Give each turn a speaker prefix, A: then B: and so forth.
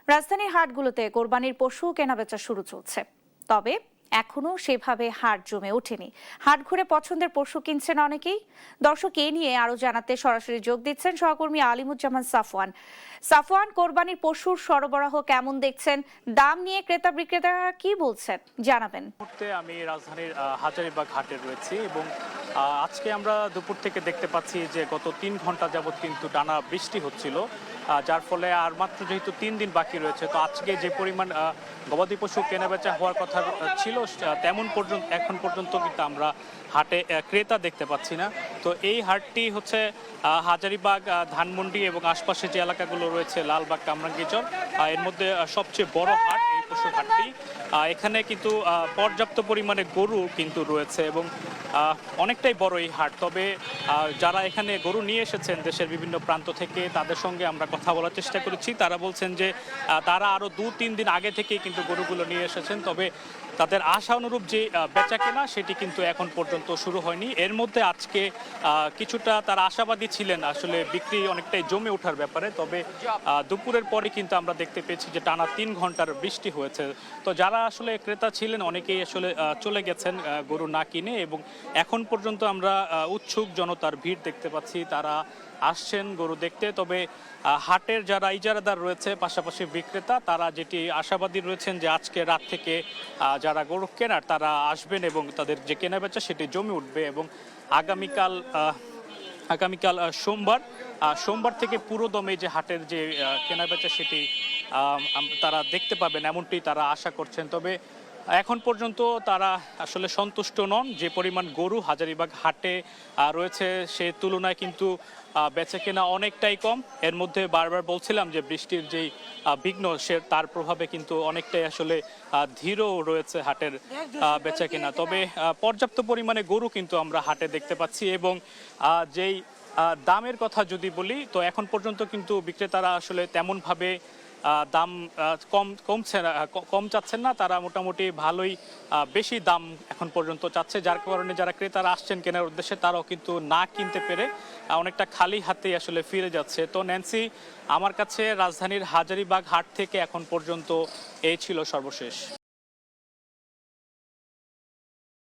A: রাজধানীর হাটগুলোতে কোরবানির পশু কেনাবেচা শুরু চলছে, তবে এখনো সেভাবে হাট জমে ওঠেনি। হাট ঘুরে পছন্দের পশু কিনছেন অনেকেই। দর্শক এ নিয়ে আরো জানাতে সরাসরি যোগ দিচ্ছেন সহকর্মী আলিমুজ্জামান সাফওয়ান। সাফওয়ান, কোরবানির পশুর সরবরাহ কেমন দেখছেন? দাম নিয়ে ক্রেতা বিক্রেতারা কি বলছেন জানাবেন।
B: আমি রাজধানীর হাজারীবাগ হাটে রয়েছি এবং আজকে আমরা দুপুর থেকে দেখতে পাচ্ছি যে গত ৩ ঘন্টা যাবৎ কিন্তু টানা বৃষ্টি হচ্ছিল, যার ফলে আর মাত্র যেহেতু ৩ দিন বাকি রয়েছে, তো আজকে যে পরিমাণ গবাদি পশু কেনাবেচা হওয়ার কথা ছিল তেমন পর্যন্ত এখন পর্যন্ত কিন্তু আমরা হাটে ক্রেতা দেখতে পাচ্ছি না। তো এই হাটটি হচ্ছে হাজারীবাগ, ধানমন্ডি এবং আশপাশে যে এলাকাগুলো রয়েছে, লালবাগ, কামরাঙ্গীরচর, এর মধ্যে সবচেয়ে বড় হাট এই পশু হাটটি। এখানে কিন্তু পর্যাপ্ত পরিমাণে গরু কিন্তু রয়েছে এবং অনেকটাই বড় এই হাট। তবে যারা এখানে গরু নিয়ে এসেছেন দেশের বিভিন্ন প্রান্ত থেকে, তাদের সঙ্গে আমরা কথা বলার চেষ্টা করেছি। তারা বলছেন যে তারা আরও 2-3 দিন আগে থেকেই কিন্তু গরুগুলো নিয়ে এসেছেন, তবে তাদের আশা অনুরূপ যে বেচা কেনা সেটি কিন্তু এখন পর্যন্ত শুরু হয়নি। এর মধ্যে আজকে কিছুটা তারা আশাবাদী ছিলেন আসলে বিক্রি অনেকটাই জমে ওঠার ব্যাপারে, তবে দুপুরের পরে কিন্তু আমরা দেখতে পেয়েছি যে টানা 3 ঘন্টার বৃষ্টি হয়েছে। তো যারা আসলে ক্রেতা ছিলেন অনেকেই আসলে চলে গেছেন গরু না কিনে, এবং এখন পর্যন্ত আমরা উৎসুক জনতার ভিড় দেখতে পাচ্ছি। তারা আসছেন গরু দেখতে। তবে হাটের যারা ইজারাদার রয়েছে, পাশাপাশি বিক্রেতা, তারা যেটি আশাবাদী রয়েছেন যে আজকে রাত থেকে যারা গরু কেনার তারা আসবেন এবং তাদের যে কেনাবেচা সেটি জমে উঠবে, এবং আগামীকাল সোমবার থেকে পুরো দমে যে হাটের যে কেনাবেচা সেটি তারা দেখতে পাবেন, এমনটি তারা আশা করছেন। তবে এখন পর্যন্ত তারা আসলে সন্তুষ্ট নন। যে পরিমাণ গরু হাজারীবাগ হাটে রয়েছে সে তুলনায় কিন্তু বেচা কেনা অনেকটাই কম। এর মধ্যে বারবার বলছিলাম যে বৃষ্টির যেই বিঘ্ন তার প্রভাবে কিন্তু অনেকটাই আসলে ধীরও রয়েছে হাটের বেচা কেনা। তবে পর্যাপ্ত পরিমাণে গরু কিন্তু আমরা হাটে দেখতে পাচ্ছি, এবং যেই দামের কথা যদি বলি, তো এখন পর্যন্ত কিন্তু বিক্রেতারা আসলে তেমনভাবে দাম কম চাচ্ছেন না। তারা মোটামুটি ভালোই বেশি দাম এখন পর্যন্ত চাচ্ছে, যার কারণে যারা ক্রেতারা আসছেন কেনার উদ্দেশ্যে তারাও কিন্তু না কিনতে পেরে অনেকটা খালি হাতেই আসলে ফিরে যাচ্ছে। তো ন্যান্সি, আমার কাছে রাজধানীর হাজারীবাগ হাট থেকে এখন পর্যন্ত এই ছিল সর্বশেষ।